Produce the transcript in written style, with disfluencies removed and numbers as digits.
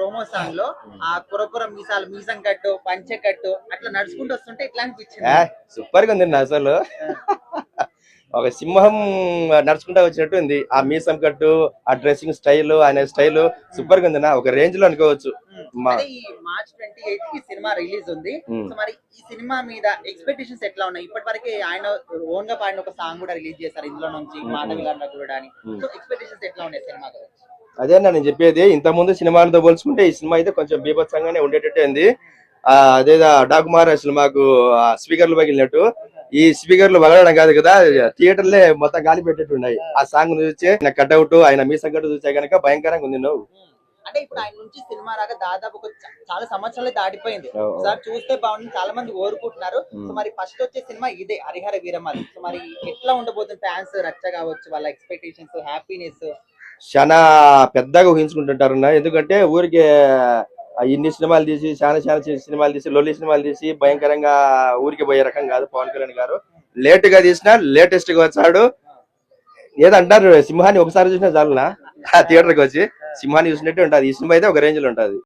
Promo song లో ఆ కురకుర మీసాలు మీసం కట్టు పంచె కట్టు అట్లా నడుచుకుంటూ వస్తుంటే ఇట్లా అనిపించింది. సూపర్ గా ఉంది అసలు. ఒక సింహం నడుచుకుంటా వచ్చినట్టు ఉంది. ఆ మీసం కట్టు, ఆ డ్రెస్సింగ్ స్టైల్, ఆయన స్టైల్ సూపర్ గా ఉంది. ఒక రేంజ్ లో అనుకోవచ్చు. ఈ మార్చ్ 28 కి సినిమా రిలీజ్ ఉంది. సో మరి ఈ సినిమా మీద ఎక్స్పెక్టేషన్స్ ఎట్లా ఉన్నాయి? ఇప్పటి వరకు ఆయన ఓన్ గా పాడిన ఒక సాంగ్ కూడా రిలీజ్ చేశారు ఇందులో నుంచి, మాట విలాండా కూడా అని. సో ఎక్స్పెక్టేషన్స్ ఎట్లా ఉన్నాయి సినిమా గురించి? అదేనా నేను చెప్పేది. ఇంత ముందు సినిమాలతో పోల్చుకుంటే ఈ సినిమా అయితే కొంచెం బీభత్సంగానే ఉండేటట్టే ఉంది. అదేదా డాకుమార్ సినిమాకు స్పీకర్లు పగిలినట్టు ఈ స్పీకర్లు పగలడం కాదు కదా, థియేటర్లే మొత్తం గాలి పెట్టేట్టు ఉన్నాయి. ఆ సాంగ్ చూస్తే ఆయన కట్అవుట్, ఆయన మీసం కట్టు చూస్తే కనుక భయంకరంగా ఉంది. నువ్వు అంటే ఇప్పుడు ఆయన నుంచి సినిమా రాగా దాదాపు ఒక చాలా సంవత్సరాలు దాటిపోయింది. సార్ చూస్తే బాగుంది, చాలా మంది కోరుకుంటున్నారు. సో మరి ఫస్ట్ వచ్చే సినిమా ఇదే హరిహర వీరమల్లు. సో మరి ఎట్లా ఉండబోతుంది? ఫ్యాన్స్ రచ్చ కావచ్చు, వాళ్ళ ఎక్స్పెక్టేషన్స్, హ్యాపీనెస్ చాలా పెద్దగా ఊహించుకుంటుంటారు. ఎందుకంటే ఊరికి ఇన్ని సినిమాలు తీసి చాలా సినిమాలు తీసి లొల్లి సినిమాలు తీసి భయంకరంగా ఊరికి పోయే రకం కాదు పవన్ కళ్యాణ్ గారు. లేట్ గా తీసినా లేటెస్ట్ గా వచ్చాడు. ఏదంటారు, సింహాన్ని ఒకసారి చూసినా చాలునా థియేటర్ కి వచ్చి సింహాన్ని చూసినట్టు ఉంటది. ఈ సినిమా అయితే ఒక రేంజ్ లో ఉంటది.